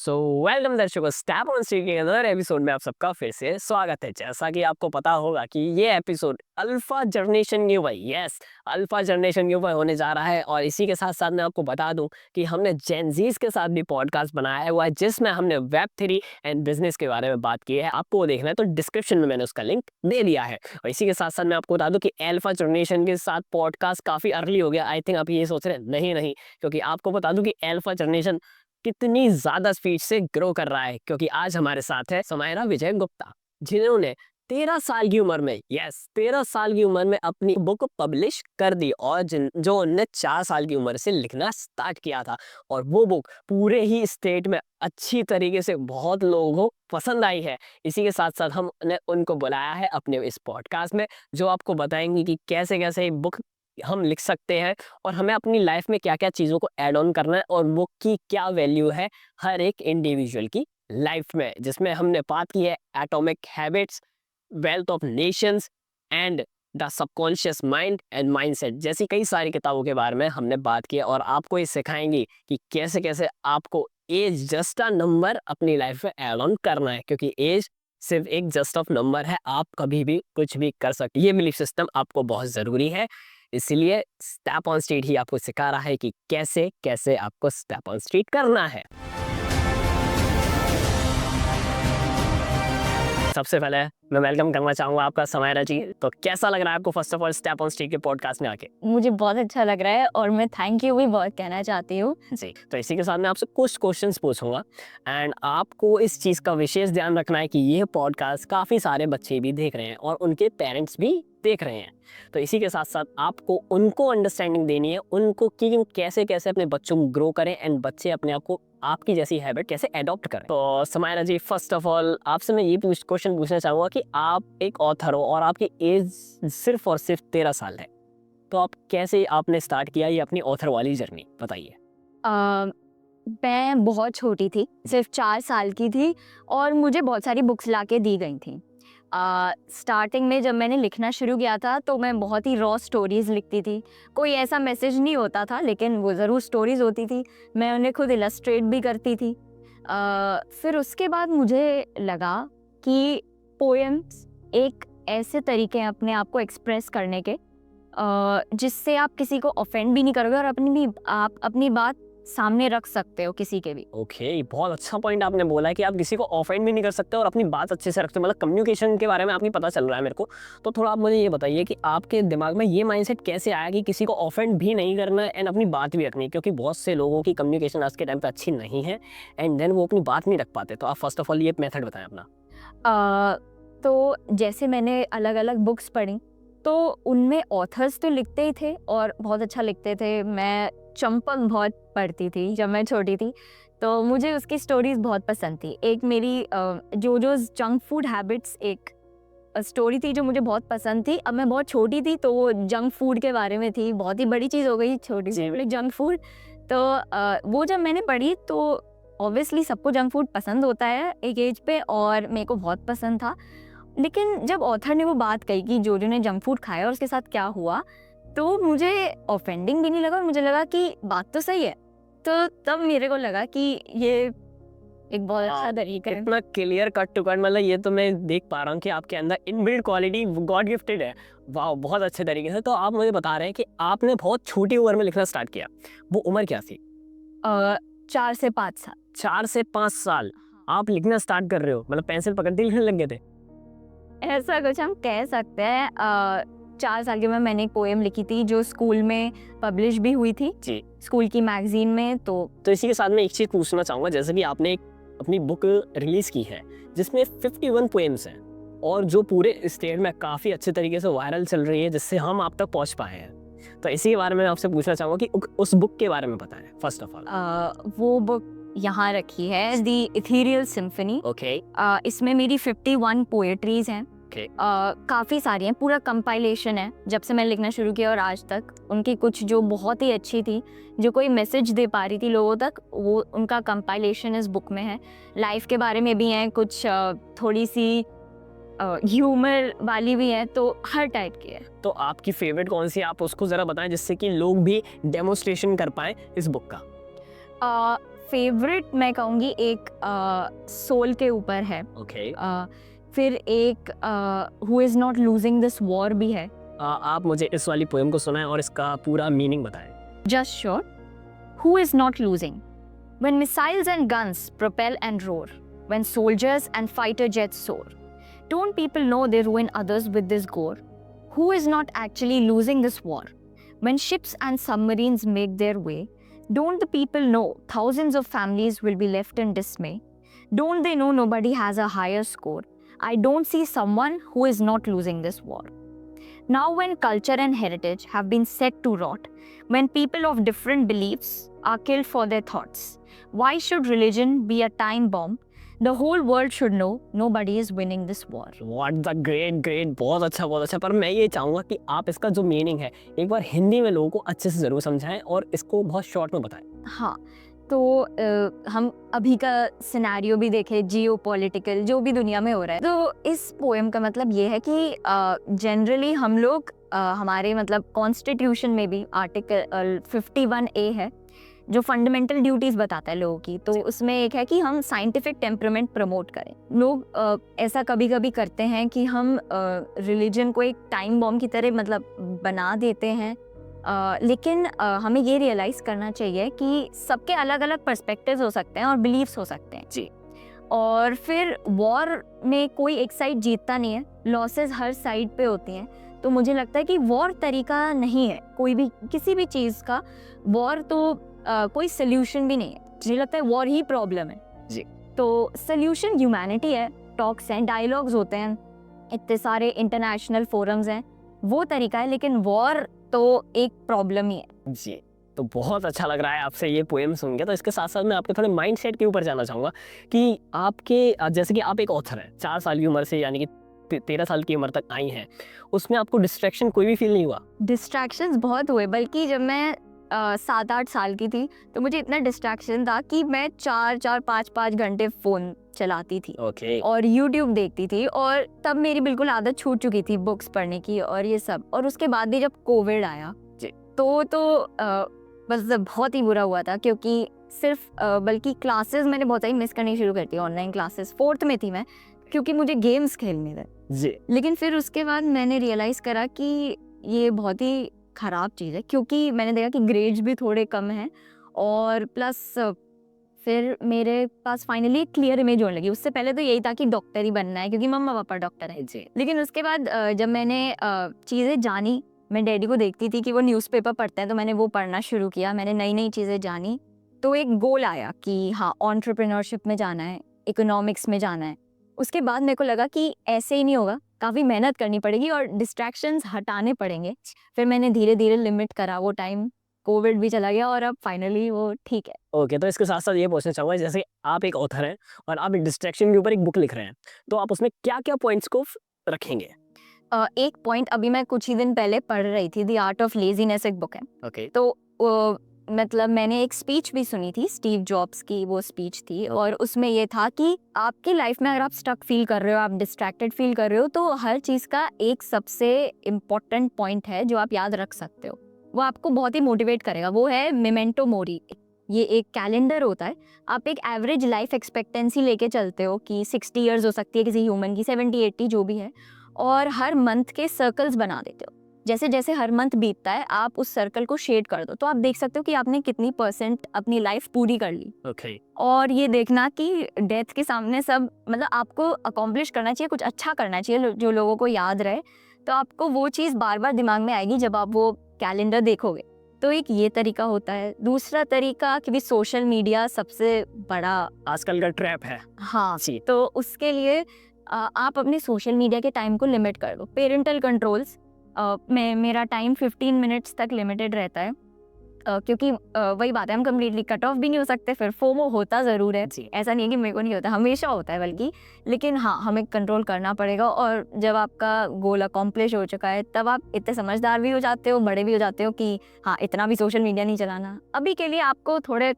So welcome दर्शकों, step on street के other episode में आप सबका फिर से स्वागत है। जैसा कि आपको पता होगा कि ये episode alpha generation give alpha generation give होने जा रहा है। और इसी के साथ साथ मैं आपको बता दूं कि हमने जेनजीज के साथ भी पॉडकास्ट बनाया हुआ है, जिसमें हमने वेब थ्री एंड बिजनेस के बारे में बात की है। आपको वो देखना है तो डिस्क्रिप्शन में मैंने उसका लिंक दे दिया है। और इसी के साथ साथ मैं आपको बता दूं कि अल्फा जनरेशन के साथ पॉडकास्ट काफी अर्ली हो गया। आई थिंक आप ये सोच रहे हैं, नहीं नहीं, क्योंकि आपको बता दूं कि अल्फा जनरेशन कितनी ज्यादा स्पीड से ग्रो कर रहा है। क्योंकि आज हमारे साथ है समायरा विजय गुप्ता, जिन्होंने 13 साल की उम्र में 13 साल की उम्र में अपनी बुक पब्लिश कर दी। और जो उनने 4 साल की उम्र से लिखना स्टार्ट किया था, और वो बुक पूरे ही स्टेट में अच्छी तरीके से बहुत लोगों को पसंद आई है। इसी के साथ साथ हमने उनको बुलाया है अपने इस पॉडकास्ट में, जो आपको बताएंगे कि कैसे कैसे बुक हम लिख सकते हैं और हमें अपनी लाइफ में क्या क्या चीज़ों को ऐड ऑन करना है, और वो की क्या वैल्यू है हर एक इंडिविजुअल की लाइफ में। जिसमें हमने बात की है atomic habits, wealth of Nations and the subconscious mind and mindset जैसी कई सारी किताबों के बारे में हमने बात की है। और आपको ये सिखाएंगी कि कैसे कैसे आपको एज जस्ट अ नंबर अपनी लाइफ में ऐड ऑन करना है, क्योंकि एज सिर्फ एक जस्ट ऑफ नंबर है। आप कभी भी कुछ भी कर सकते, ये बिलीफ सिस्टम आपको बहुत ज़रूरी है। इसलिए स्टेप ऑन स्ट्रीट ही आपको सिखा रहा है कि कैसे कैसे आपको स्टेप ऑन स्ट्रीट करना है। सबसे पहले मैं वेलकम करना चाहूंगा आपका समायरा जी। तो कैसा लग रहा है आपको first of all step on street के पॉडकास्ट में आके? मुझे बहुत अच्छा लग रहा है और मैं थैंक यू भी बहुत कहना चाहती हूँ। जी, तो इसी के साथ मैं आपसे कुछ क्वेश्चंस पूछूंगा, एंड आपको इस चीज़ का विशेष ध्यान रखना है कि ये पॉडकास्ट काफ़ी सारे बच्चे भी देख रहे हैं और उनके पेरेंट्स भी देख रहे हैं। तो इसी के साथ साथ आपको उनको अंडरस्टैंडिंग देनी है, उनको कि कैसे कैसे अपने बच्चों को ग्रो करें एंड बच्चे अपने आप को आपकी जैसी हैबिट कैसे अडॉप्ट करें। तो समायरा जी, फर्स्ट ऑफ ऑल आपसे मैं ये क्वेश्चन पूछना चाहूँगा कि आप एक ऑथर हो और आपकी एज सिर्फ और सिर्फ 13 साल है, तो आप कैसे आपने स्टार्ट किया ये अपनी ऑथर वाली जर्नी, बताइए। मैं बहुत छोटी थी, सिर्फ 4 साल की थी और मुझे बहुत सारी बुक्स लाके दी गई थी। स्टार्टिंग में जब मैंने लिखना शुरू किया था तो मैं बहुत ही रॉ स्टोरीज़ लिखती थी। कोई ऐसा मैसेज नहीं होता था, लेकिन वो ज़रूर स्टोरीज़ होती थी। मैं उन्हें खुद इलस्ट्रेट भी करती थी। फिर उसके बाद मुझे लगा कि पोएम्स एक ऐसे तरीके हैं अपने आप को एक्सप्रेस करने के, जिससे आप किसी को ऑफेंड भी नहीं करोगे और आप अपनी बात सामने रख सकते हो किसी के भी। ओके, बहुत अच्छा पॉइंट आपने बोला है कि आप किसी को ऑफेंड भी नहीं कर सकते और अपनी बात अच्छे से रखते हो। मतलब कम्युनिकेशन के बारे में आपकी पता चल रहा है मेरे को। तो थोड़ा आप मुझे ये बताइए कि आपके दिमाग में ये माइंडसेट कैसे आया कि किसी को ऑफेंड भी नहीं करना है एंड अपनी बात भी रखनी है, क्योंकि बहुत से लोगों की कम्युनिकेशन आज के टाइम पे अच्छी नहीं है एंड देन वो अपनी बात नहीं रख पाते। तो आप फर्स्ट ऑफ ऑल ये मेथड बताएं अपना। अ, तो जैसे मैंने अलग-अलग बुक्स पढ़ी, तो उनमें ऑथर्स तो लिखते ही थे और बहुत अच्छा लिखते थे। मैं चंपक बहुत पढ़ती थी जब मैं छोटी थी, तो मुझे उसकी स्टोरीज़ बहुत पसंद थी। एक मेरी जोजोज़ जंक फूड हैबिट्स एक स्टोरी थी जो मुझे बहुत पसंद थी। अब मैं बहुत छोटी थी तो वो जंक फूड के बारे में थी, बहुत ही बड़ी चीज़ हो गई छोटी सी जी। Junk food. तो वो जब मैंने पढ़ी तो ऑब्वियसली सबको जंक फूड पसंद होता है एक एज पे, और मेरे को बहुत पसंद था। लेकिन जब ऑथर ने वो बात कही कि जोजो ने जंक फूड खाया और उसके साथ क्या हुआ, तो मुझे ऑफेंडिंग भी नहीं लगा और मुझे लगा कि बात तो सही है। तो तब मेरे को लगा कि ये एक बहुत अच्छा तरीका है। इतना क्लियर कट टू कट, मतलब ये तो मैं देख पा रहा हूँ कि आपके अंदर इनबिल्ट क्वालिटी गॉड गिफ्टेड है। वाह, बहुत अच्छे तरीके से। तो आप मुझे बता रहे हैं कि आपने बहुत छोटी उम्र में लिखना स्टार्ट किया, वो उम्र क्या थी? 4 से 5 साल। 4 से 5 साल आप लिखना स्टार्ट कर रहे हो, मतलब पेंसिल पकड़ते लिखने लग गए थे? ऐसा कुछ हम कह सकते हैं। 4 साल की उम्र में मैंने एक पोएम लिखी थी जो स्कूल में पब्लिश भी हुई थी, जी। स्कूल की मैगजीन में। तो इसी के साथ में एक चीज़ पूछना चाहूँगा, जैसे कि आपने एक अपनी बुक रिलीज़ की है जिसमें 51 पोएम्स हैं और जो पूरे स्टेट में काफ़ी अच्छे तरीके से वायरल चल रही है, जिससे हम आप तक पहुँच पाए हैं। तो इसी के बारे में आपसे पूछना चाहूँगा कि उस बुक के बारे में बताएं फर्स्ट ऑफ ऑल। वो बुक यहाँ रखी है, द इथेरियल सिम्फनी। ओके। इसमें मेरी 51 पोएट्रीज हैं। ओके। काफ़ी सारी हैं, पूरा कंपाइलेशन है जब से मैंने लिखना शुरू किया और आज तक। उनकी कुछ जो बहुत ही अच्छी थी, जो कोई मैसेज दे पा रही थी लोगों तक, वो उनका कंपाइलेशन इस बुक में है। लाइफ के बारे में भी हैं कुछ, थोड़ी सी ह्यूमर वाली भी है, तो हर टाइप की है। तो आपकी फेवरेट कौन सी है, आप उसको ज़रा बताएं जिससे कि लोग भी डेमोन्स्ट्रेशन कर पाएं इस बुक का। फेवरेट मैं कहूँगी एक सोल के ऊपर है, ओके। फिर एक who is not losing this war भी है। आप मुझे इस वाली पोएम को सुनाएं और इसका पूरा मीनिंग बताएं। Just sure. Who is not losing? When missiles and guns propel and roar, when soldiers and fighter jets soar, don't people know they ruin others with this gore? Who is not actually losing this war? When ships and submarines make their way, don't the people know thousands of families will be left in dismay? Don't they know nobody has a higher score? I don't see someone who is not losing this war. Now, when culture and heritage have been set to rot, when people of different beliefs are killed for their thoughts, why should religion be a time bomb? The whole world should know nobody is winning this war. What the great, बहुत अच्छा, बहुत अच्छा। पर मैं ये चाहूँगा कि आप इसका जो मीनिंग है एक बार हिंदी में लोगों को अच्छे से ज़रूर समझाएं और इसको बहुत शॉर्ट में बताएं। हाँ, तो हम अभी का सिनेरियो भी देखें, जियो पॉलिटिकल जो भी दुनिया में हो रहा है, तो इस पोएम का मतलब ये है कि जनरली हम लोग हमारे मतलब कॉन्स्टिट्यूशन में भी आर्टिकल 51A है जो फंडामेंटल ड्यूटीज़ बताता है लोगों की, तो उसमें एक है कि हम साइंटिफिक टेम्परामेंट प्रमोट करें। लोग ऐसा कभी कभी करते हैं कि हम रिलीजन को एक टाइम बॉम्ब की तरह मतलब बना देते हैं, लेकिन हमें ये रियलाइज़ करना चाहिए कि सबके अलग अलग पर्सपेक्टिव्स हो सकते हैं और बिलीव्स हो सकते हैं जी। और फिर वॉर में कोई एक साइड जीतता नहीं है, लॉसेस हर साइड पे होती हैं। तो मुझे लगता है कि वॉर तरीका नहीं है कोई भी किसी भी चीज़ का, वॉर तो कोई सोल्यूशन भी नहीं है। मुझे लगता है वॉर ही प्रॉब्लम है जी। तो सोल्यूशन ह्यूमैनिटी है, टॉक्स हैं, डायलॉग्स होते हैं, इतने सारे इंटरनेशनल फोरम्स हैं, वो तरीका है, लेकिन वॉर तो एक प्रॉब्लम ही है। जी, तो बहुत अच्छा लग रहा है आपसे ये पोएम सुन के। तो इसके साथ साथ मैं आपके थोड़े माइंडसेट के ऊपर जानना चाहूँगा कि आपके जैसे कि आप एक ऑथर हैं, 4 साल की उम्र से यानी कि 13 साल की उम्र तक आई हैं, उसमें आपको डिस्ट्रैक्शन कोई भी फील नहीं हुआ? डिस्ट्रैक्शंस बहुत हुए, बल्कि जब मैं 7-8 साल की थी तो मुझे इतना डिस्ट्रैक्शन था कि मैं 4-4 5-5 घंटे फ़ोन चलाती थी ओके। और यूट्यूब देखती थी, और तब मेरी बिल्कुल आदत छूट चुकी थी बुक्स पढ़ने की और ये सब। और उसके बाद भी जब कोविड आया जी। तो बस बहुत ही बुरा हुआ था, क्योंकि सिर्फ बल्कि क्लासेस मैंने बहुत सारी मिस करनी शुरू कर दी, ऑनलाइन क्लासेस। 4th में थी मैं, क्योंकि मुझे गेम्स खेलने थे जी। लेकिन फिर उसके बाद मैंने रियलाइज़ करा कि ये बहुत ही ख़राब चीज़ है, क्योंकि मैंने देखा कि ग्रेड्स भी थोड़े कम हैं और प्लस फिर मेरे पास फाइनली एक क्लियर इमेज होने लगी। उससे पहले तो यही था कि डॉक्टर ही बनना है, क्योंकि मम्मा पापा डॉक्टर हैं जी। लेकिन उसके बाद जब मैंने चीज़ें जानी, मैं डैडी को देखती थी कि वो न्यूज़पेपर पढ़ते हैं, तो मैंने वो पढ़ना शुरू किया। मैंने नई नई चीज़ें जानी, तो एक गोल आया कि हाँ, एंटरप्रेन्योरशिप में जाना है, इकोनॉमिक्स में जाना है। उसके बाद मेरे को लगा कि ऐसे ही नहीं होगा, काफ़ी मेहनत करनी पड़ेगी और डिस्ट्रैक्शंस हटाने पड़ेंगे। फिर मैंने धीरे धीरे लिमिट करा वो टाइम, कोविड भी चला गया और अब फाइनली वो ठीक है। ओके, तो इसके साथ साथ ये पूछना चाहूँगा, जैसे आप एक ऑथर हैं और आप एक डिस्ट्रैक्शन के ऊपर एक बुक लिख रहे हैं, तो आप उसमें क्या-क्या पॉइंट्स को रखेंगे? एक पॉइंट अभी मैं कुछ ही दिन पहले पढ़ रही थी, द आर्ट ऑफ लेजीनेस एक बुक है। ओके। तो मतलब मैंने एक स्पीच भी सुनी थी, स्टीव जॉब्स की वो स्पीच थी, और उसमें ये था कि आपकी लाइफ में अगर आप स्टक फील कर रहे हो, आप डिस्ट्रैक्टेड फील कर रहे हो, तो हर चीज़ का एक सबसे इम्पोर्टेंट पॉइंट है जो आप याद रख सकते हो, वो आपको बहुत ही मोटिवेट करेगा। वो है मेमेंटो मोरी। ये एक कैलेंडर होता है। आप एक एवरेज लाइफ एक्सपेक्टेंसी लेके चलते हो कि 60 ईयर्स हो सकती है किसी ह्यूमन की, 70-80 जो भी है, और हर मंथ के सर्कल्स बना देते हो। जैसे जैसे हर मंथ बीतता है आप उस सर्कल को शेड कर दो, तो आप देख सकते हो कि आपने कितनी % अपनी लाइफ पूरी कर ली। ओके। और ये देखना कि डेथ के सामने सब मतलब आपको अकॉम्प्लिश करना चाहिए, कुछ अच्छा करना चाहिए जो लोगों को याद रहे, तो आपको वो चीज़ बार बार दिमाग में आएगी जब आप वो कैलेंडर देखोगे। तो एक ये तरीका होता है। दूसरा तरीका, क्योंकि सोशल मीडिया सबसे बड़ा आजकल का ट्रैप है। हाँ, जी। तो उसके लिए आप अपने सोशल मीडिया के टाइम को लिमिट कर दो। पेरेंटल कंट्रोल्स में मेरा टाइम 15 मिनट्स तक लिमिटेड रहता है, क्योंकि वही बात है, हम कम्प्लीटली कट ऑफ भी नहीं हो सकते, फिर फोमो होता ज़रूर है। जी। ऐसा नहीं है कि मेरे को नहीं होता, हमेशा होता है बल्कि, लेकिन हाँ, हमें कंट्रोल करना पड़ेगा। और जब आपका गोल अकॉम्प्लिश हो चुका है, तब आप इतने समझदार भी हो जाते हो, बड़े भी हो जाते हो कि हाँ, इतना भी सोशल मीडिया नहीं चलाना। अभी के लिए आपको थोड़े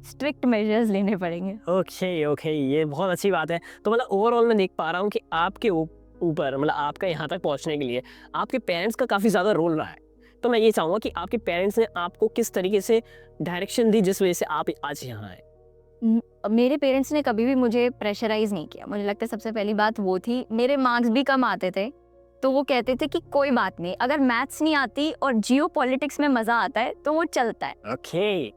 स्ट्रिक्ट मेजर्स लेने पड़ेंगे। ओके, ये बहुत अच्छी बात है। तो मतलब ओवरऑल मैं देख पा रहा हूँ कि आपके ऊपर मतलब आपका यहाँ तक पहुँचने के लिए आपके पेरेंट्स का काफ़ी ज़्यादा रोल रहा है। तो मैं ये चाहूँगा कि आपके पेरेंट्स ने आपको किस तरीके से डायरेक्शन दी जिस वजह से आप आज यहाँ आए? मेरे पेरेंट्स ने कभी भी मुझे प्रेशराइज़ नहीं किया। मुझे लगता है सबसे पहली बात वो थी। मेरे मार्क्स भी कम आते थे, तो वो कहते थे कि कोई बात नहीं, अगर मैथ्स नहीं आती और जियोपॉलिटिक्स में मज़ा आता है, तो वो चलता है। ओके।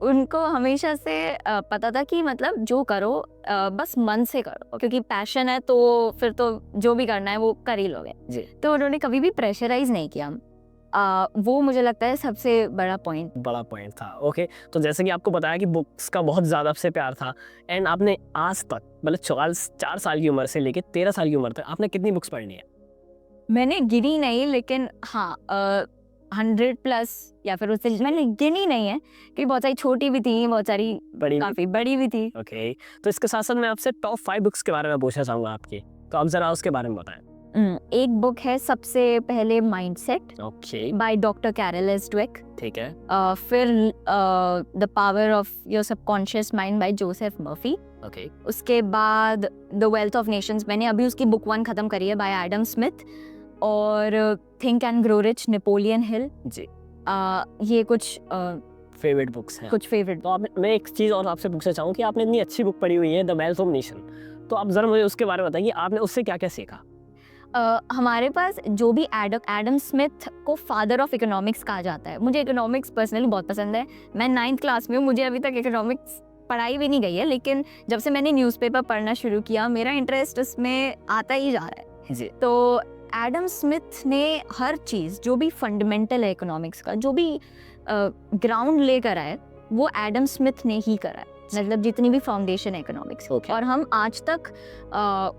उनको हमेशा से पता था कि मतलब जो करो बस मन से करो, क्योंकि पैशन है तो फिर तो जो भी करना है वो कर ही लोगे। जी। तो उन्होंने कभी भी प्रेशराइज़ नहीं किया। वो मुझे लगता है सबसे बड़ा पॉइंट था। ओके, तो जैसे कि आपको बताया कि बुक्स का बहुत ज़्यादा आपसे प्यार था एंड आपने आज तक मतलब 4 साल की उम्र से लेके 13 साल की उम्र तक आपने कितनी बुक्स पढ़नी है? मैंने गिनी नहीं, लेकिन हाँ 100 प्लस या फिर उससे मैंने गिनी नहीं है, क्योंकि बहुत सारी छोटी भी थी, बहुत सारी काफ़ी बड़ी भी थी। ओके, तो इसके साथ-साथ मैं आपसे टॉप 5 बुक्स के बारे में पूछना चाहूँगा आपकी, तो आप ज़रा उसके बारे में बताएँ। एक बुक है सबसे पहले mindset okay, by doctor Carol S Dweck. ठीक है। फिर the power of your subconscious mind by Joseph Murphy. Okay, उसके बाद द वेल्थ ऑफ नेशंस, मैंने अभी उसकी बुक 1 खत्म करी है, बाय एडम स्मिथ। और think and grow rich, Napoleon Hill. जी। ये कुछ फेवरेट बुक्स हैं। कुछ फेवरेट। तो आप मैं एक चीज़ और आपसे पूछना चाहूँ कि आपने इतनी अच्छी बुक पढ़ी हुई है, द वेल्थ ऑफ नेशन, तो आप ज़रा मुझे उसके बारे में बताइए, आपने उससे क्या-क्या सीखा? हमारे पास जो भी एडम स्मिथ को फादर ऑफ इकोनॉमिक्स कहा जाता है। मुझे इकोनॉमिक्स पर्सनली बहुत पसंद है। मैं 9th क्लास में हूँ, मुझे अभी तक इकोनॉमिक्स पढ़ाई भी नहीं गई है, लेकिन जब से मैंने न्यूज़पेपर पढ़ना शुरू किया, मेरा इंटरेस्ट उसमें आता ही जा रहा है। जी। तो एडम स्मिथ ने हर चीज़ जो भी फंडामेंटल है इकोनॉमिक्स का, जो भी ग्राउंड लेकर आए, वो एडम स्मिथ ने ही करा है। मतलब जितनी भी फाउंडेशन है इकोनॉमिक्स, और हम आज तक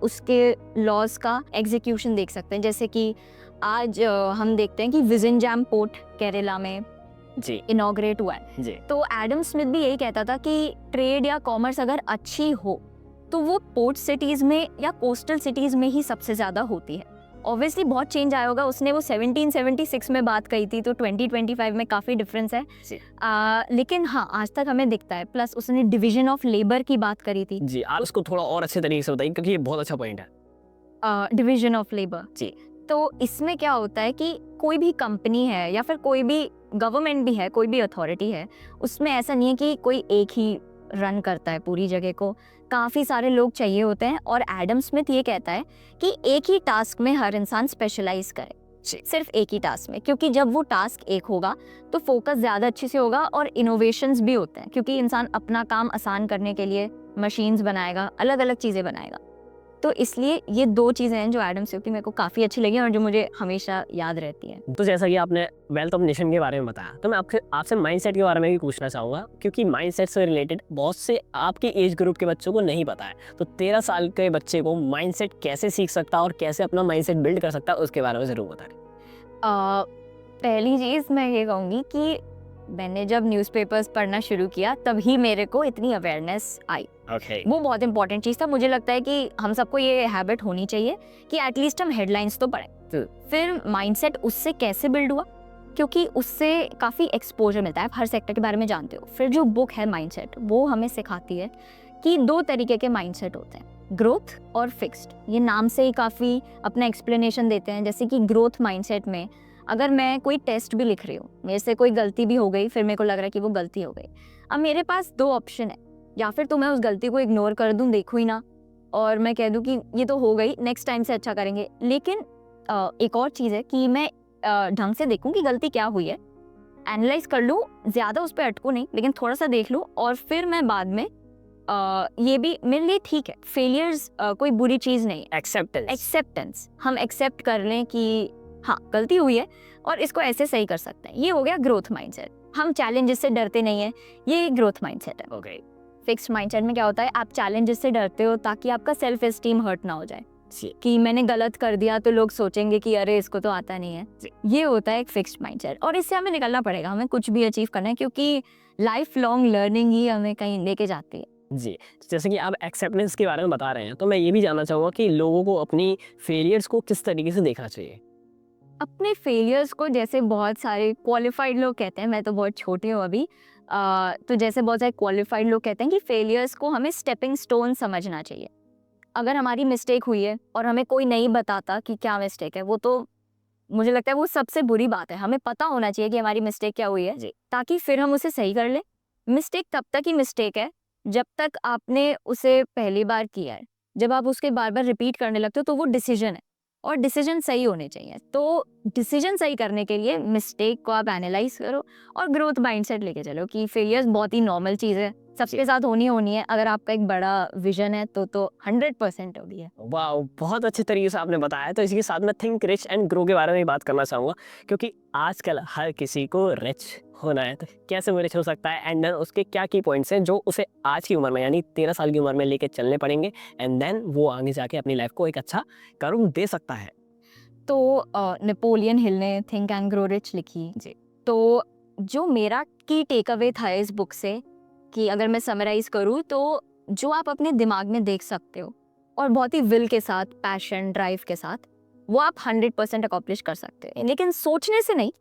उसके लॉज का एग्जीक्यूशन देख सकते हैं। जैसे कि आज हम देखते हैं कि विज़नजैम पोर्ट केरला में जी। इनॉग्रेट हुआ है। जी। तो एडम स्मिथ भी यही कहता था कि ट्रेड या कॉमर्स अगर अच्छी हो तो वो पोर्ट सिटीज़ में या कोस्टल सिटीज़ में ही सबसे ज़्यादा होती है। ऑब्वियसली बहुत चेंज आया होगा, उसने वो 1776 में बात कही थी, तो 2025 में काफ़ी डिफरेंस है। लेकिन हाँ, आज तक हमें दिखता है। प्लस उसने डिवीजन ऑफ लेबर की बात करी थी। जी, आप उसको थोड़ा और अच्छे तरीके से बताइए, क्योंकि ये बहुत अच्छा पॉइंट है। Division of labour. जी। तो इसमें क्या होता है कि कोई भी कंपनी है या फिर कोई भी गवर्नमेंट भी है, कोई भी अथॉरिटी है, उसमें ऐसा नहीं है कि कोई एक ही रन करता है पूरी जगह को। काफ़ी सारे लोग चाहिए होते हैं, और एडम स्मिथ ये कहता है कि एक ही टास्क में हर इंसान स्पेशलाइज करे, सिर्फ एक ही टास्क में, क्योंकि जब वो टास्क एक होगा तो फोकस ज़्यादा अच्छे से होगा और इनोवेशंस भी होते हैं, क्योंकि इंसान अपना काम आसान करने के लिए मशीन्स बनाएगा, अलग अलग चीज़ें बनाएगा। तो इसलिए ये 2 चीज़ें हैं जो एडम स्मिथ की मेरे को काफ़ी अच्छी लगी और जो मुझे हमेशा याद रहती हैं। तो जैसा कि आपने वेल्थ ऑफ नेशन के बारे में बताया, तो मैं आपसे माइंडसेट के बारे में भी पूछना चाहूँगा, क्योंकि माइंडसेट से रिलेटेड बहुत से आपके एज ग्रुप के बच्चों को नहीं पता है। तो 13 साल के बच्चे को माइंडसेट कैसे सीख सकता है और कैसे अपना माइंडसेट बिल्ड कर सकता है, उसके बारे में ज़रूर बताएं। पहली चीज़ मैं ये कहूँगी कि मैंने जब न्यूज़पेपर्स पढ़ना शुरू किया तभी मेरे को इतनी अवेयरनेस आई। वो बहुत इंपॉर्टेंट चीज़ था। मुझे लगता है कि हम सबको ये हैबिट होनी चाहिए कि एटलीस्ट हम हेडलाइंस तो पढ़ें। फिर माइंडसेट उससे कैसे बिल्ड हुआ, क्योंकि उससे काफ़ी एक्सपोजर मिलता है, आप हर सेक्टर के बारे में जानते हो। फिर जो बुक है माइंडसेट, वो हमें सिखाती है कि 2 तरीके के माइंडसेट होते हैं, ग्रोथ और फिक्स्ड। ये नाम से ही काफ़ी अपना एक्सप्लेनेशन देते हैं। जैसे कि ग्रोथ माइंडसेट में अगर मैं कोई टेस्ट भी लिख रही हूँ, मेरे से कोई गलती भी हो गई, फिर मेरे को लग रहा है कि वो गलती हो गई, अब मेरे पास 2 ऑप्शन है। या फिर तो मैं उस गलती को इग्नोर कर दूँ, देखूँ ही ना, और मैं कह दूँ कि ये तो हो गई, नेक्स्ट टाइम से अच्छा करेंगे। लेकिन एक और चीज़ है कि मैं ढंग से देखूँ कि गलती क्या हुई है, एनालाइज कर लूँ, ज़्यादा उस पर अटकूँ नहीं, लेकिन थोड़ा सा देख लूँ, और फिर मैं बाद में ये भी मेरे लिए ठीक है, फेलियर्स कोई बुरी चीज़ नहीं। एक्सेप्टेंस, हम एक्सेप्ट कर लें कि हाँ गलती हुई है और इसको ऐसे सही कर सकते हैं। ये हो गया ग्रोथ माइंडसेट। हम चैलेंजेस से डरते नहीं है, ये ग्रोथ माइंडसेट है। ओके। फिक्स्ड माइंडसेट में क्या होता है, आप चैलेंजेस से डरते हो ताकि आपका सेल्फ एस्टीम हर्ट ना हो जाए कि मैंने गलत कर दिया तो लोग सोचेंगे कि अरे इसको तो आता नहीं है। ये होता है एक फिक्स्ड माइंडसेट, और इससे हमें निकलना पड़ेगा। हमें कुछ भी अचीव करना है, क्योंकि लाइफ लॉन्ग लर्निंग ही हमें कहीं लेके जाती है। जी, जैसे कि आप एक्सेप्टेंस के बारे में बता रहे हैं, तो मैं ये भी जानना चाहूँगा कि लोगों को अपनी फेलियर्स को किस तरीके से देखना चाहिए? अपने फेलियर्स को, जैसे बहुत सारे क्वालिफाइड लोग कहते हैं, मैं तो बहुत छोटी हूँ अभी, तो जैसे बहुत सारे क्वालिफाइड लोग कहते हैं कि फेलियर्स को हमें स्टेपिंग स्टोन समझना चाहिए। अगर हमारी मिस्टेक हुई है और हमें कोई नहीं बताता कि क्या मिस्टेक है, वो तो मुझे लगता है वो सबसे बुरी बात है। हमें पता होना चाहिए कि हमारी मिस्टेक क्या हुई है, ताकि फिर हम उसे सही कर लें। मिस्टेक तब तक ही मिस्टेक है जब तक आपने उसे पहली बार किया है, जब आप उसके बार बार रिपीट करने लगते हो तो वो डिसीजन है, और डिसीजन सही होने चाहिए। तो डिसीजन सही करने के लिए मिस्टेक को आप एनालाइज करो और ग्रोथ माइंडसेट लेके चलो कि फेलियर्स बहुत ही नॉर्मल चीज़ है, सबके साथ होनी है। अगर आपका एक बड़ा विजन है तो 100% होगी है। वाह, बहुत अच्छे तरीके से आपने बताया। तो इसी के साथ मैं थिंक रिच एंड ग्रो के बारे में भी बात करना चाहूँगा, क्योंकि आजकल हर किसी को रिच होना है। तो कैसे वो रिच हो सकता है, एंड देन उसके क्या की पॉइंट्स हैं जो उसे आज की उम्र में यानी 13 साल की उम्र में लेके चलने पड़ेंगे, एंड देन वो आगे जाके अपनी लाइफ को एक अच्छा कर्व दे सकता है। तो नेपोलियन हिल ने थिंक एंड ग्रो रिच लिखी जी। तो जो मेरा की टेक अवे था इस बुक से, कि अगर मैं समराइज करूँ तो जो आप अपने दिमाग में देख सकते हो और बहुत ही विल के साथ, पैशन, ड्राइव के साथ, वो आप 100% अकॉम्प्लिश कर सकते हैं। लेकिन सोचने से नहीं,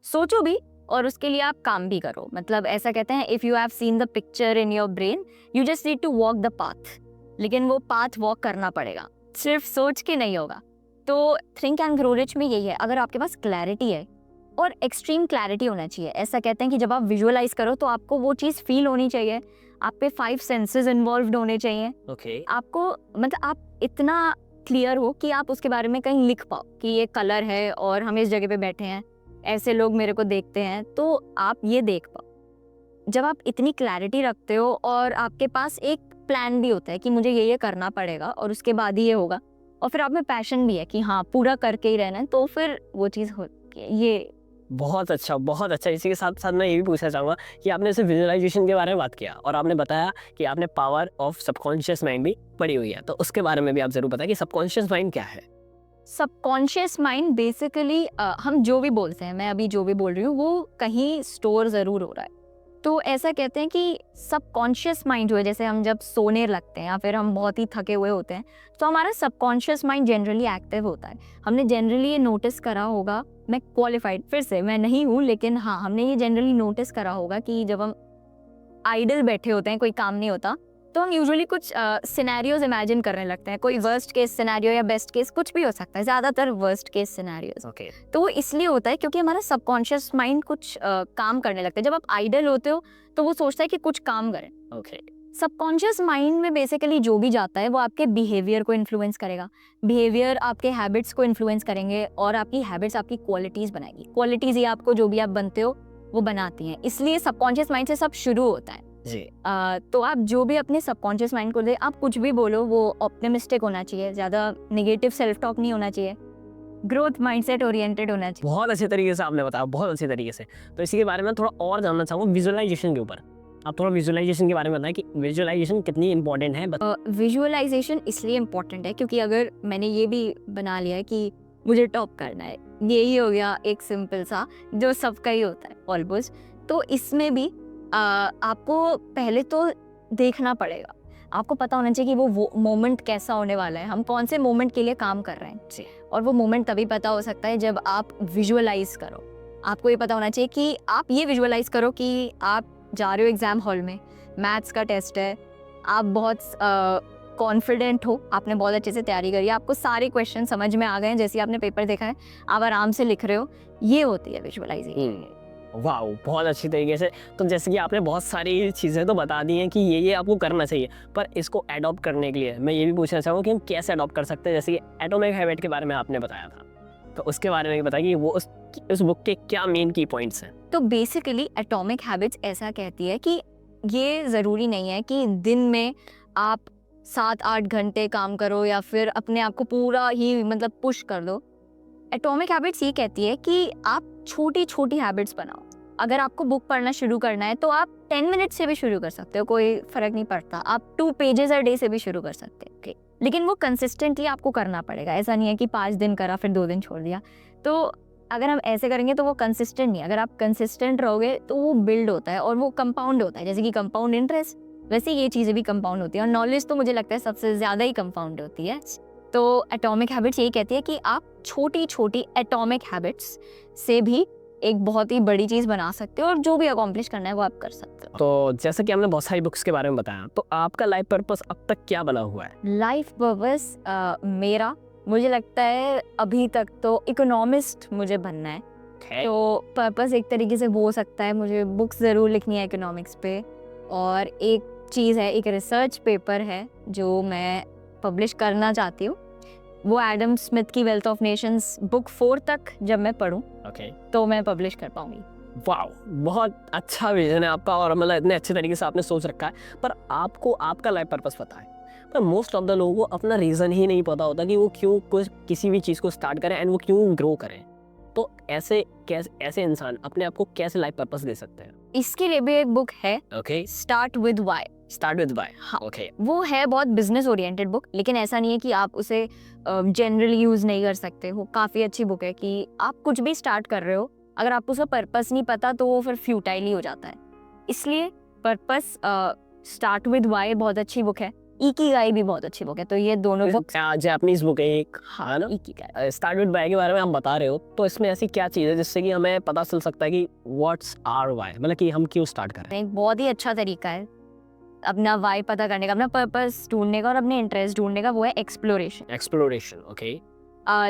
सोचो भी और उसके लिए आप काम भी करो। मतलब ऐसा कहते हैं, if you have seen the picture in your brain, you just need to walk the path. लेकिन वो पाथ वॉक करना पड़ेगा, सिर्फ सोच के नहीं होगा। तो थिंक एंड ग्रो रिच में यही है, अगर आपके पास क्लैरिटी है, और एक्सट्रीम क्लैरिटी होना चाहिए। ऐसा कहते हैं कि जब आप विजुअलाइज करो तो आपको वो चीज़ फील होनी चाहिए, आप पे 5 सेंसेस इन्वॉल्व्ड होने चाहिए। ओके। आपको मतलब आप इतना क्लियर हो कि आप उसके बारे में कहीं लिख पाओ कि ये कलर है और हम इस जगह पे बैठे हैं, ऐसे लोग मेरे को देखते हैं, तो आप ये देख पाओ। जब आप इतनी क्लैरिटी रखते हो और आपके पास एक प्लान भी होता है कि मुझे ये करना पड़ेगा और उसके बाद ही ये होगा, और फिर आप में पैशन भी है कि हाँ पूरा करके ही रहना है, तो फिर वो चीज़ होती है। ये बहुत अच्छा, बहुत अच्छा। इसी के साथ साथ मैं ये भी पूछना चाहूँगा कि आपने जैसे विजुअलाइजेशन के बारे में बात किया और आपने बताया कि आपने पावर ऑफ सबकॉन्शियस माइंड भी पढ़ी हुई है, तो उसके बारे में भी आप ज़रूर बताएं कि सबकॉन्शियस माइंड क्या है? सबकॉन्शियस माइंड बेसिकली हम जो भी बोलते हैं, मैं अभी जो भी बोल रही हूँ वो कहीं स्टोर ज़रूर हो रहा है। तो ऐसा कहते हैं कि सबकॉन्शियस माइंड जो है, जैसे हम जब सोने लगते हैं या फिर हम बहुत ही थके हुए होते हैं, तो हमारा सबकॉन्शियस माइंड जनरली एक्टिव होता है। हमने जनरली ये नोटिस करा होगा, मैं क्वालिफाइड फिर से मैं नहीं हूँ, लेकिन हाँ हमने ये जनरली नोटिस करा होगा कि जब हम आइडल बैठे होते हैं, कोई काम नहीं होता, तो हम यूजुअली कुछ सिनेरियोज इमेजिन करने लगते हैं। कोई वर्स्ट केस सिनेरियो या बेस्ट केस कुछ भी हो सकता है, ज़्यादातर वर्स्ट केस सिनेरियोज। ओके। तो वो इसलिए होता है क्योंकि हमारा सबकॉन्शियस माइंड कुछ काम करने लगता है। जब आप आइडल होते हो तो वो सोचता है कि कुछ काम करें। ओके। सबकॉन्शियस माइंड में बेसिकली जो भी जाता है वो आपके बिहेवियर को इन्फ्लुएंस करेगा, बिहेवियर आपके हैबिट्स को इन्फ्लुएंस करेंगे, और आपकी हैबिट्स आपकी क्वालिटीज़ बनाएगी। क्वालिटीज़ ही आपको जो भी आप बनते हो वो बनाती हैं, इसलिए सबकॉन्शियस माइंड से सब शुरू होता है। जी। तो आप जो भी अपने सबकॉन्शियस माइंड को दे, आप कुछ भी बोलो वो ऑप्टिमिस्टिक होना चाहिए, ज़्यादा नेगेटिव सेल्फ टॉक नहीं होना चाहिए, ग्रोथ माइंडसेट ओरिएंटेड होना चाहिए। बहुत अच्छे तरीके से आपने बताया, बहुत अच्छे तरीके से। तो इसी के बारे में थोड़ा और जानना चाहूँगा विजुअलाइजेशन के ऊपर। आप थोड़ा विजुअलाइजेशन के बारे में बताएं कि विजुअलाइजेशन कितनी इंपॉर्टेंट है। विजुअलाइजेशन इसलिए इम्पोर्टेंट है क्योंकि अगर मैंने ये भी बना लिया है कि मुझे टॉप करना है, यही हो गया एक सिंपल सा जो सबका ही होता है ऑलमोस्ट, तो इसमें भी आपको पहले तो देखना पड़ेगा, आपको पता होना चाहिए कि वो मोमेंट कैसा होने वाला है, हम कौन से मोमेंट के लिए काम कर रहे हैं। जी। और वो मोमेंट तभी पता हो सकता है जब आप विजुअलाइज करो। आपको ये पता होना चाहिए कि आप ये विजुअलाइज करो कि आप जा रहे हो एग्जाम हॉल में, मैथ्स का टेस्ट है, आप बहुत कॉन्फिडेंट हो, आपने बहुत अच्छे से तैयारी करी है, आपको सारे क्वेश्चन समझ में आ गए हैं, जैसे आपने पेपर देखा है, आप आराम से लिख रहे हो, ये होती है विजुअलाइजेशन। वाह, बहुत अच्छी तरीके से। तो जैसे कि आपने बहुत सारी चीज़ें तो बता दी हैं कि ये आपको करना चाहिए, पर इसको एडॉप्ट करने के लिए मैं ये भी पूछना चाहूँगा कि हम कैसे एडॉप्ट कर सकते हैं। जैसे कि एटॉमिक हैबिट के बारे में आपने बताया था, तो उसके बारे में भी बताइए, वो उस बुक के क्या मेन की पॉइंट्स हैं? तो बेसिकली एटॉमिक हैबिट्स ऐसा कहती है कि ये ज़रूरी नहीं है कि दिन में आप 7-8 घंटे काम करो या फिर अपने आप को पूरा ही मतलब पुश कर दो। एटॉमिक हैबिट्स ये कहती है कि आप छोटी छोटी हैबिट्स बनाओ। अगर आपको बुक पढ़ना शुरू करना है तो आप 10 मिनट से भी शुरू कर सकते हो, कोई फ़र्क नहीं पड़ता। आप 2 पेजेस अ डे से भी शुरू कर सकते हो, लेकिन वो कंसिस्टेंटली आपको करना पड़ेगा। ऐसा नहीं है कि 5 दिन करा फिर 2 दिन छोड़ दिया। तो अगर हम ऐसे करेंगे तो वो कंसिस्टेंट नहीं है। अगर आप कंसिस्टेंट रहोगे तो वो बिल्ड होता है और वो कंपाउंड होता है। जैसे कि कंपाउंड इंटरेस्ट, वैसे ये चीज़ें भी कंपाउंड होती है, और नॉलेज तो मुझे लगता है सबसे ज़्यादा ही कंपाउंड होती है। तो एटॉमिक हैबिट्स यही कहती है कि आप छोटी छोटी एटॉमिक हैबिट्स से भी एक बहुत ही बड़ी चीज़ बना सकते हो, और जो भी अकॉम्प्लिश करना है वो आप कर सकते हो। तो जैसे कि हमने बहुत सारी बुक्स के बारे में बताया, तो आपका लाइफ पर्पस अब तक क्या बना हुआ है? लाइफ पर्पस मेरा, मुझे लगता है अभी तक तो इकोनॉमिस्ट मुझे बनना है। तो पर्पस एक तरीके से वो हो सकता है, मुझे बुक्स ज़रूर लिखनी है इकोनॉमिक्स पे, और एक चीज़ है, एक रिसर्च पेपर है जो मैं पब्लिश करना चाहती हूँ। वो एडम स्मिथ की वेल्थ ऑफ नेशंस बुक 4 तक जब मैं पढूं ओके, तो मैं पब्लिश कर पाऊंगी। वाओ, बहुत अच्छा विजन है आपका और मतलब इतने अच्छे तरीके से आपने सोच रखा है। पर आपको आपका लाइफ पर्पस पता है, पर मोस्ट ऑफ द लोगों को अपना रीज़न ही नहीं पता होता कि वो क्यों कुछ किसी भी चीज़ को स्टार्ट करें एंड वो क्यों ग्रो करें। तो ऐसे इंसान अपने आप को कैसे लाइफ पर्पस दे सकते हैं? इसके लिए भी एक बुक है, okay, start with why. Start with why. हाँ, ओके, वो है बहुत बिजनेस ओरिएंटेड बुक, लेकिन ऐसा नहीं है कि आप उसे जनरली यूज नहीं कर सकते हो। काफ़ी अच्छी बुक है कि आप कुछ भी स्टार्ट कर रहे हो, अगर आपको उसका पर्पस नहीं पता तो वो फिर फ्यूटाइल ही हो जाता है। इसलिए पर्पस, स्टार्ट विद वाई बहुत अच्छी बुक है, इकिगाई भी बहुत अच्छी बुक है। तो ये दोनों बुक जापानीज बुक है एक, हाँ ना? इकिगाई। स्टार्ट विद व्हाई के बारे में आप बता रहे हो, तो इसमें ऐसी क्या चीज़ है जिससे कि हमें पता चल सकता है कि व्हाट्स आवर व्हाई, मतलब कि हम क्यों स्टार्ट कर रहे एक बहुत ही अच्छा तरीका है अपना वाई पता करने का, अपना पर्पस ढूंढने का और अपने इंटरेस्ट ढूंढने का, वो है एक्सप्लोरेशन। हैं? Exploration, okay.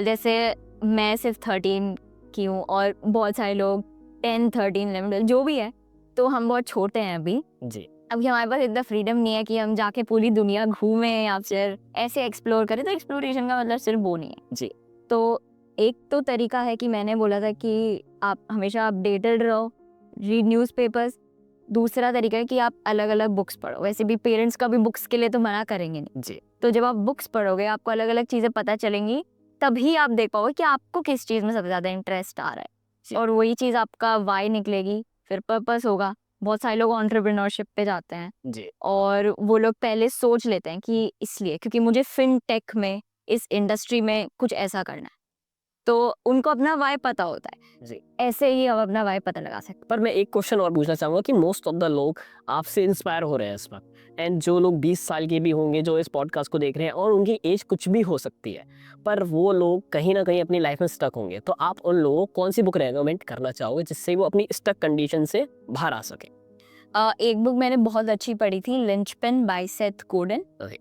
जैसे मैं सिर्फ 13 की हूँ और बहुत सारे लोग 10, 13, 11 जो भी है, तो हम बहुत छोटे हैं अभी। जी, अभी हमारे पास इतना फ्रीडम नहीं है कि हम जाके पूरी दुनिया घूमें या फिर ऐसे एक्सप्लोर करें। तो एक्सप्लोरेशन का मतलब सिर्फ वो नहीं है जी, तो एक तो तरीका है कि मैंने बोला था कि आप हमेशा अपडेटेड रहो, रीड न्यूज़पेपर्स। दूसरा तरीका है कि आप अलग अलग बुक्स पढ़ो। वैसे भी पेरेंट्स का भी बुक्स के लिए तो मना करेंगे नहीं, जी, तो जब आप बुक्स पढ़ोगे आपको अलग अलग चीज़ें पता चलेंगी, तभी आप देख पाओगे कि आपको किस चीज़ में सबसे ज़्यादा इंटरेस्ट आ रहा जी। है, और वही चीज़ आपका वाई निकलेगी, फिर पर्पस होगा। बहुत सारे लोग एंटरप्रेन्योरशिप पे जाते हैं जी, और वो लोग पहले सोच लेते हैं कि इसलिए क्योंकि मुझे फिनटेक में, इस इंडस्ट्री में कुछ ऐसा करना है, तो उनको अपना वाई पता होता है। जी। ऐसे ही हम अपना वाई पता लगा सकते पर मैं एक क्वेश्चन और पूछना चाहूँगा कि मोस्ट ऑफ द लोग आपसे इंस्पायर हो रहे हैं इस वक्त, एंड जो लोग 20 साल के भी होंगे जो इस पॉडकास्ट को देख रहे हैं और उनकी एज कुछ भी हो सकती है, पर वो लोग कहीं ना कहीं अपनी लाइफ में स्टक होंगे, तो आप उन लोगों को कौन सी बुक रेकमेंड करना चाहोगे जिससे वो अपनी स्टक कंडीशन से बाहर आ सके? एक बुक मैंने बहुत अच्छी पढ़ी थी, linchpin bye Seth Gordon. Okay.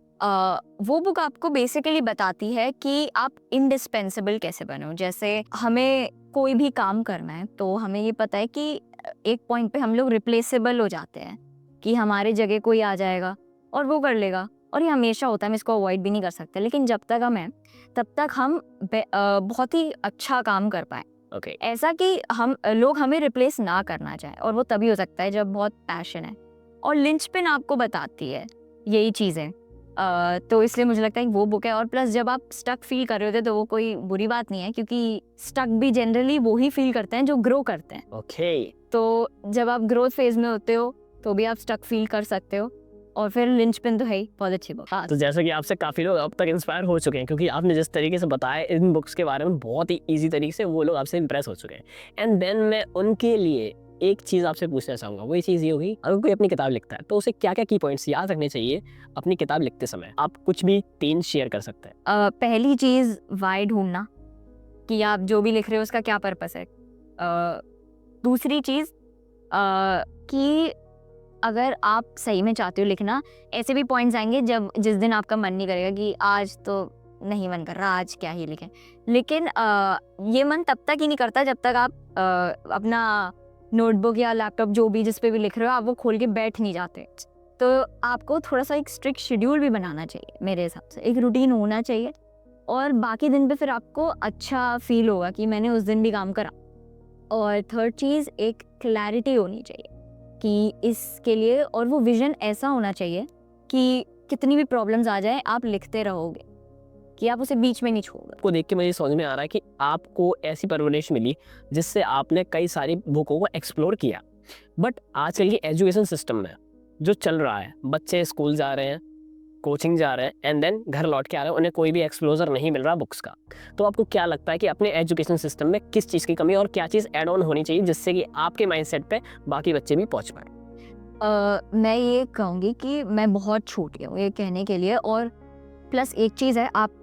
वो बुक आपको बेसिकली बताती है कि आप इंडिस्पेंसेबल कैसे बनो। जैसे हमें कोई भी काम करना है तो हमें ये पता है कि एक पॉइंट पे हम लोग रिप्लेसेबल हो जाते हैं, कि हमारे जगह कोई आ जाएगा और वो कर लेगा, और ये हमेशा होता है, हम इसको अवॉइड भी नहीं कर सकते। लेकिन जब तक हम हैं तब तक हम बहुत ही अच्छा काम कर पाए, Okay. ऐसा कि हम लोग हमें रिप्लेस ना करना चाहें, और वो तभी हो सकता है जब बहुत पैशन है। और लिंचपिन आपको बताती है यही चीज़ें। तो इसलिए मुझे लगता है कि वो बुक है। और प्लस जब आप स्टक फील कर रहे होते तो वो कोई बुरी बात नहीं है, क्योंकि स्टक भी जनरली वो ही फील करते हैं जो ग्रो करते हैं। Okay. तो जब आप ग्रोथ फेज में होते हो तो भी आप स्टक फील कर सकते हो। और फिर लिंचपिन तो है ही, बहुत अच्छी बुक। तो जैसा कि आपसे काफ़ी लोग अब तक इंस्पायर हो चुके हैं, क्योंकि आपने जिस तरीके से बताया इन बुक्स के बारे में, बहुत ही इजी तरीके से वो लोग आपसे इंप्रेस हो चुके हैं। एंड देन मैं उनके लिए एक चीज़ आपसे पूछना चाहूँगा, वही चीज़ ये होगी, अगर कोई अपनी किताब लिखता है तो उसे क्या क्या की पॉइंट्स याद रखने चाहिए अपनी किताब लिखते समय? आप कुछ भी 3 शेयर कर सकते हैं। पहली चीज़ वाई ढूंढना, कि आप जो भी लिख रहे हो उसका क्या पर्पस है। दूसरी चीज़ कि अगर आप सही में चाहते हो लिखना, ऐसे भी पॉइंट्स आएंगे जब जिस दिन आपका मन नहीं करेगा कि आज तो नहीं मन कर रहा, आज क्या ही लिखें। लेकिन ये मन तब तक ही नहीं करता जब तक आप अपना नोटबुक या लैपटॉप जो भी जिस पे भी लिख रहे हो आप वो खोल के बैठ नहीं जाते। तो आपको थोड़ा सा एक स्ट्रिक्ट शेड्यूल भी बनाना चाहिए, मेरे हिसाब से एक रूटीन होना चाहिए, और बाकी दिन पे फिर आपको अच्छा फील होगा कि मैंने उस दिन भी काम करा। और थर्ड चीज़, एक क्लैरिटी होनी चाहिए कि इसके लिए, और वो विजन ऐसा होना चाहिए कि कितनी भी प्रॉब्लम्स आ जाए आप लिखते रहोगे, कि आप उसे बीच में नहीं छोड़ोगे। आपको देख के मुझे समझ में आ रहा है कि आपको ऐसी परवरिश मिली जिससे आपने कई सारी बुकों को एक्सप्लोर किया। बट आजकल की एजुकेशन सिस्टम में जो चल रहा है, बच्चे स्कूल जा रहे हैं, कोचिंग जा रहे हैं, एंड देन घर लौट के आ रहे हैं, उन्हें कोई भी एक्सप्लोजर नहीं मिल रहा बुक्स का। तो आपको क्या लगता है कि अपने एजुकेशन सिस्टम में किस चीज़ की कमी है और क्या चीज़ ऐड ऑन होनी चाहिए जिससे कि आपके माइंडसेट पे बाकी बच्चे भी पहुंच पाए? मैं ये कहूँगी कि मैं बहुत छोटी हूँ ये कहने के लिए, और प्लस एक चीज़ है, आप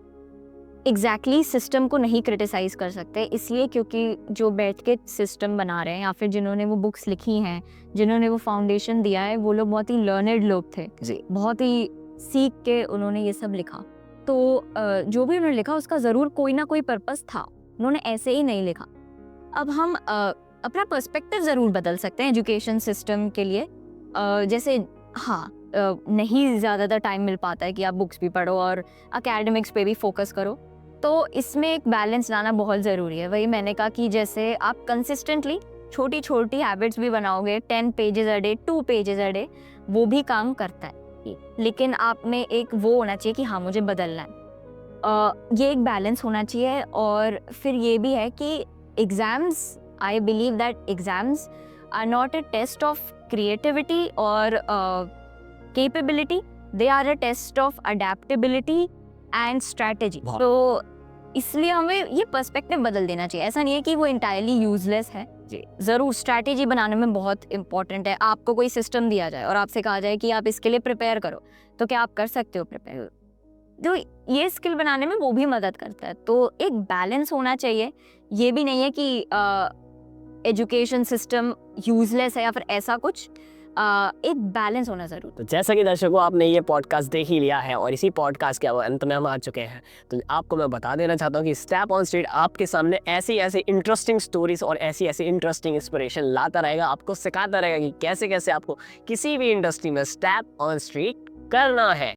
एग्जैक्टली सिस्टम को नहीं क्रिटिसाइज़ कर सकते, इसलिए क्योंकि जो बैठ के सिस्टम बना रहे हैं या फिर जिन्होंने वो बुक्स लिखी हैं, जिन्होंने वो फाउंडेशन दिया है, वो लोग बहुत ही लर्नड लोग थे जी, बहुत ही सीख के उन्होंने ये सब लिखा। तो जो भी उन्होंने लिखा उसका ज़रूर कोई ना कोई पर्पस था, उन्होंने ऐसे ही नहीं लिखा। अब हम अपना पर्सपेक्टिव ज़रूर बदल सकते हैं एजुकेशन सिस्टम के लिए। जैसे हाँ, नहीं ज़्यादातर टाइम मिल पाता है कि आप बुक्स भी पढ़ो और एकेडमिक्स पे भी फोकस करो, तो इसमें एक बैलेंस लाना बहुत ज़रूरी है। वही मैंने कहा कि जैसे आप कंसिस्टेंटली छोटी छोटी हैबिट्स भी बनाओगे, 10 pages a day, 2 pages a day, वो भी काम करता है। लेकिन आप में एक वो होना चाहिए कि हाँ, मुझे बदलना है। ये एक बैलेंस होना चाहिए। और फिर ये भी है कि exams, I believe that exams are not a test of creativity और capability, they are a test of adaptability and strategy। बहुत। तो इसलिए हमें ये पर्सपेक्टिव बदल देना चाहिए। ऐसा नहीं है कि वो इंटायरली यूजलेस है। जी। ज़रूर स्ट्रैटेजी बनाने में बहुत इंपॉर्टेंट है। आपको कोई सिस्टम दिया जाए और आपसे कहा जाए कि आप इसके लिए प्रिपेयर करो, तो क्या आप कर सकते हो प्रिपेयर? तो ये स्किल बनाने में वो भी मदद करता है। तो एक बैलेंस होना चाहिए। ये भी नहीं है कि एजुकेशन सिस्टम यूजलेस है या फिर ऐसा कुछ। एक बैलेंस होना ज़रूरी। तो जैसा कि दर्शकों आपने ये पॉडकास्ट देख ही लिया है और इसी पॉडकास्ट के अंत में हम आ चुके हैं, तो आपको मैं बता देना चाहता हूँ कि स्टेप ऑन स्ट्रीट आपके सामने ऐसी ऐसी इंटरेस्टिंग स्टोरीज और ऐसी ऐसी इंटरेस्टिंग इंस्पिरेशन लाता रहेगा, आपको सिखाता रहेगा कि कैसे कैसे आपको किसी भी इंडस्ट्री में स्टेप ऑन स्ट्रीट करना है।